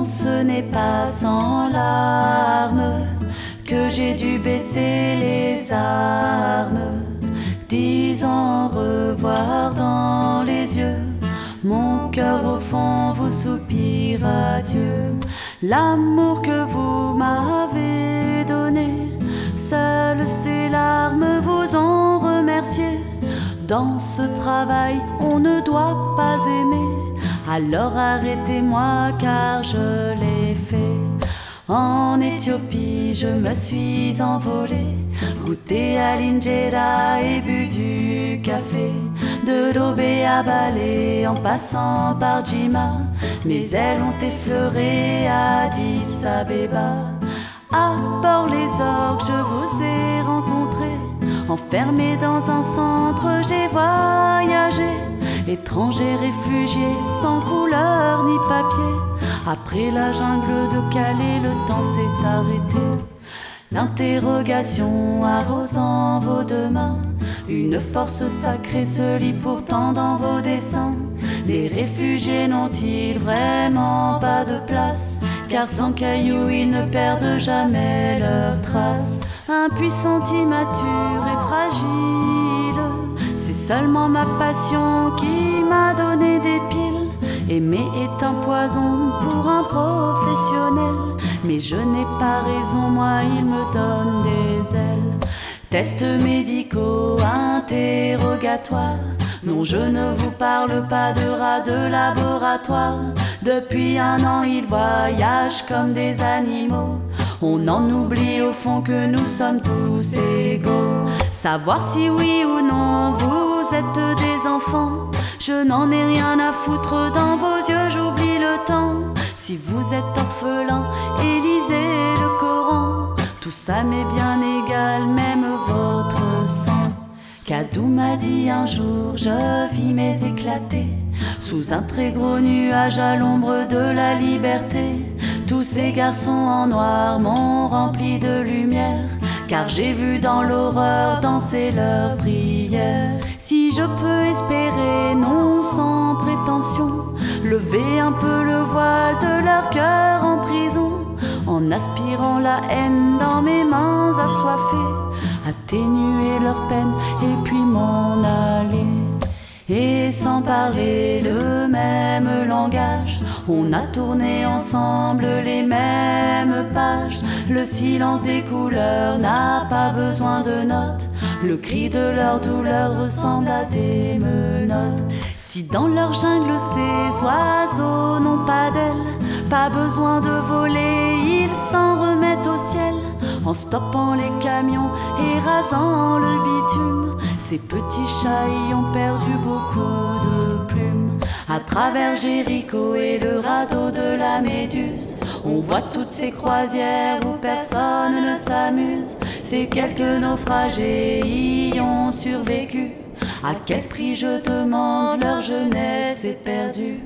Non, ce n'est pas sans larmes que j'ai dû baisser les armes, disant au revoir dans les yeux. Mon cœur au fond vous soupire adieu. L'amour que vous m'avez donné, seules ces larmes vous ont remercié. Dans ce travail, on ne doit pas aimer, alors arrêtez-moi car je l'ai fait. En Éthiopie, je me suis envolée, goûté à l'injera et bu du café. De Lobé à Balé, en passant par Djima, mes ailes ont effleuré Addis Abeba. À bord les orgues, je vous ai rencontrés, enfermé dans un centre, j'ai voyagé. Étranger, réfugié, sans couleur ni papier. Après la jungle de Calais, le temps s'est arrêté. L'interrogation arrosant vos deux mains, une force sacrée se lit pourtant dans vos dessins. Les réfugiés n'ont-ils vraiment pas de place? Car sans cailloux, ils ne perdent jamais leurs traces. Impuissant, immature et fragile, c'est seulement ma passion qui m'a donné des piles. Aimer est un poison pour un professionnel, mais je n'ai pas raison, moi il me donne des ailes. Tests médicaux, interrogatoires, non je ne vous parle pas de rats de laboratoire. Depuis un an ils voyagent comme des animaux, on en oublie au fond que nous sommes tous égaux. Savoir si oui ou non vous êtes des enfants, je n'en ai rien à foutre, dans vos yeux j'oublie le temps. Si vous êtes orphelin et lisez le Coran, tout ça m'est bien égal, même votre sang. Kadou m'a dit un jour, je vis mes éclatés, sous un très gros nuage à l'ombre de la liberté. Tous ces garçons en noir m'ont rempli de lumière, car j'ai vu dans l'horreur danser leurs prières. Si je peux espérer, non sans prétention, lever un peu le voile de leur cœur en prison, en aspirant la haine dans mes mains assoiffées, atténuer leur peine et puis m'en aller. Et sans parler le même langage, on a tourné ensemble les mêmes pages. Le silence des couleurs n'a pas besoin de notes, le cri de leur douleur ressemble à des menottes. Si dans leur jungle ces oiseaux n'ont pas d'ailes, pas besoin de voler, ils s'en remettent au ciel, en stoppant les camions et rasant le bitume. Ces petits chats y ont perdu beaucoup de plumes. À travers Jéricho et le radeau de la Méduse, on voit toutes ces croisières où personne ne s'amuse. Ces quelques naufragés y ont survécu. À quel prix je demande, leur jeunesse est perdue.